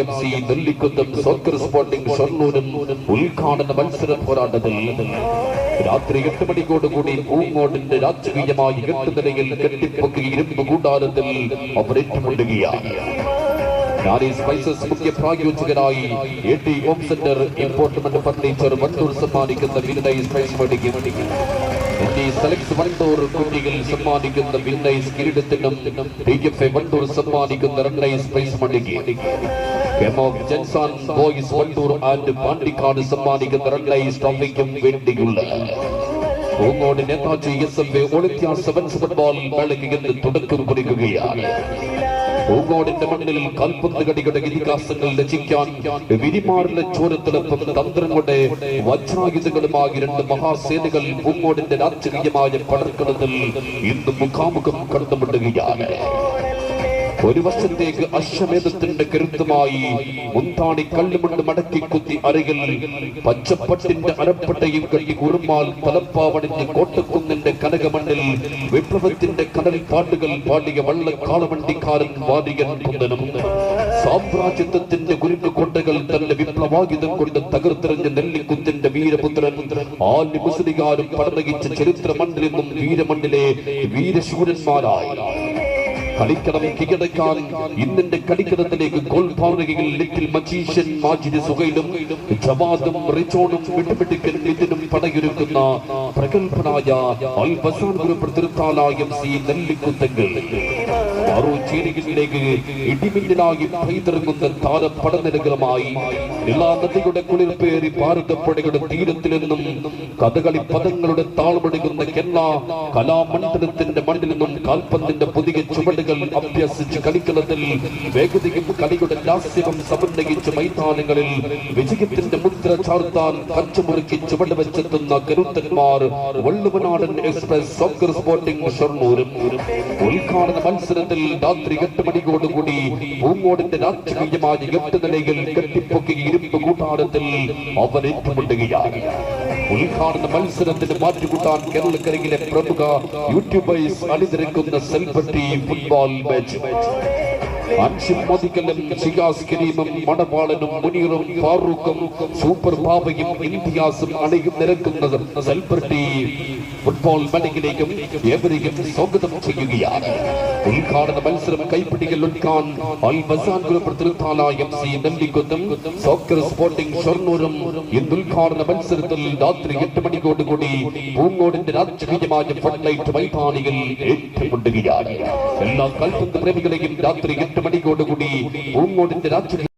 MC Nellikunnam soccer sporting ഷൊർണൂരും ഉദ്ഘാടന മത്സര പോരാട്ടത്തിൽ രാത്രി 8 മണിയോടുകൂടി പൂങ്ങോടിന്റെ രാജകീയമായി 8 നിലയിൽ കെട്ടിപ്പൊക്കി ഇരുമ്പ് കൂടാരത്തിൽ അവർ ഏറ്റുമുട്ടുകയാണ്. സ്പൈസസ് മുഖ്യ പ്രായോജകരായി ഹോം സെന്റർ ഇമ്പോർട്ട്മെന്റ് ഫർണിച്ചർ വണ്ടൂർ സമ്മാനിക്കുന്ന വിന്നൈസ് പ്രൈസ് മേടിക്കും. സെലക്സ് വണ്ടൂർ കുട്ടികൾ സമ്മാനിക്കുന്ന വിന്നൈസ് കിരീടത്തിനും വണ്ടൂർ സമ്മാനിക്കുന്ന റണ്ണൈസ് പ്രൈസ് മേടിക്കും. ജൻസാൻ ബോയ്സ് വണ്ടൂർ ആൻഡ് പാണ്ടിക്കാട് സമ്മാനിക്കുന്ന റണ്ണൈസ് ട്രോഫിക്കും വേണ്ടിയുള്ള Poongode Netaji SFA Olympiad sevens football മേളയ്ക്ക് ഇന്ന് തുടക്കം കുറിക്കുകയാണ്. പൂങ്ങോടിന്റെ മണ്ണിൽ കാൽപന്ത് കളിയുടെ ഇതിഹാസങ്ങൾ രചിക്കാൻ വിരിമാറിലെ ചോരത്തിളപ്പം തന്ത്രങ്ങളുടെ വജ്രായുധങ്ങളുമായി 2 മഹാസേനകൾ പൂങ്ങോടിന്റെ രാജകീയമായ പടർക്കളത്തിൽ ഇന്ന് മുഖാമുഖം കണ്ടുമുട്ടുകയാണ്. ഒരു വർഷത്തേക്ക് അശ്വമേധത്തിന്റെ കരുത്തുമായി മുന്താണി കല്ലുമുണ്ട് മടക്കി കുത്തി അരയിൽ പച്ചപ്പട്ടിന്റെ അരപ്പട്ടയും കെട്ടി കുറുമാൽ തലപ്പാവണിഞ്ഞ് കോട്ടക്കുന്നിന്റെ കനകമണ്ണിൽ വിപ്ലവത്തിന്റെ കടൽ പാട്ടുകൾ പാടിയ വള്ളക്കാളവണ്ടിക്കാരൻ വാദികൻ കുന്നനും സാമ്രാജ്യത്വത്തിന്റെ കുരുക്ക് കൊണ്ടകൾ തന്റെ വിപ്ലവായുധം കൊണ്ട് തകർത്തെറിഞ്ഞ നെല്ലിക്കുത്തിന്റെ വീരപുത്രൻ ആലി മുസ്ലികാരും പടനയിച്ച ചരിത്ര മണ്ണിൽ നിന്നും വീരമണ്ണിലെ വീരശൂരന്മാരായി കളിക്കളം കീഴടക്കാൻ ഇന്നിന്റെ കളിക്കടത്തിലേക്ക് ഗോൾപാറയിൽ ലിറ്റിൽ മജീഷ്യൻ മാജിദ് സുഹൈലും ജവാദും റിച്ചോണും വിട്ടുപിടിക്കൽ ഇതിനും പടയൊരുക്കുന്ന പ്രഗത്ഭനായ അൽ ബസാൻ ഗ്രൂപ്പ് MC നെല്ലിക്കുത്തങ്ങൾ ചേരികളിലേക്ക് ഇടിമിന്നലായി പൈതൃങ്ങുന്ന താരപ്പടനിരകളുമായി എല്ലാ നദിയുടെ കുളിർപ്പേറി ഭാരതപ്പുഴയുടെ തീരത്തിൽ നിന്നും കഥകളി പദങ്ങളുടെ താളമെടുക്കുന്ന എല്ലാ കലാമണ്ഡലത്തിന്റെ മണ്ണിൽ നിന്നും കാൽപന്തിന്റെ പുതിയ ചുവടുകൾ അഭ്യസിച്ച് കളിക്കളത്തിൽ വേഗതയും കളിയുടെ ലാസ്യവും സമന്വയിച്ച് മൈതാനങ്ങളിൽ വിജയത്തിന്റെ മുദ്ര ചാർത്താൻ പച്ചമുറുക്കി ചുവട് വെച്ചെത്തുന്ന കരുത്തന്മാർ വള്ളുവനാടൻ എക്സ്പ്രസ് സോക്കർ സ്പോർട്ടിംഗ് ഷൊർണൂരും ഉദ്ഘാടന മത്സരത്തിൽ രാത്രി 8 മണിയോടുകൂടി പൂങ്ങോടിന്റെ രാജകീയമായ 8 നിലയിൽ കെട്ടിപ്പൊക്കി ഇരുമ്പ് കൂട്ടാരത്തിൽ അവർ ഏറ്റുമുട്ടുകയാണ്. ഉദ്ഘാടന മത്സരത്തിന് മാറ്റുകൂട്ടാൻ കേരളക്കരയിലെ പ്രമുഖ യൂട്യൂബേഴ്സ് അണിനിരക്കുന്ന സെൽബർട്ടി ഫുട്ബോൾ മാച്ച് മണവാളനും മുനീറും ഫാറൂഖും സൂപ്പർ ബാബയും ഇന്ത്യാസും അണിയും നിരക്കുന്നത് സെൽബർട്ടി ഫുട്ബോൾ മത്സരത്തിലേക്കും ഏവരെയും സ്വാഗതം ചെയ്യുകയാണ്. ഉദ്ഘാടന മത്സരം കൈപ്പിടിയിൽ ഒരുക്കാൻ Al Basan group MC Nellikunnam soccer sporting ഷൊർണൂരും ഇന്ന് ഉദ്ഘാടന മത്സരത്തിൽ രാത്രി 8 മണിയോടുകൂടി പൂങ്ങോടിന്റെ രാജകീയമായ ഫുട്ലൈറ്റ് മൈതാനിയിൽ ഏറ്റുമുട്ടുകയാണ്. എല്ലാ കാൽപന്ത് പ്രേമികളെയും രാത്രി 8 മണിയോടുകൂടി പൂങ്ങോടിന്റെ രാജകീയ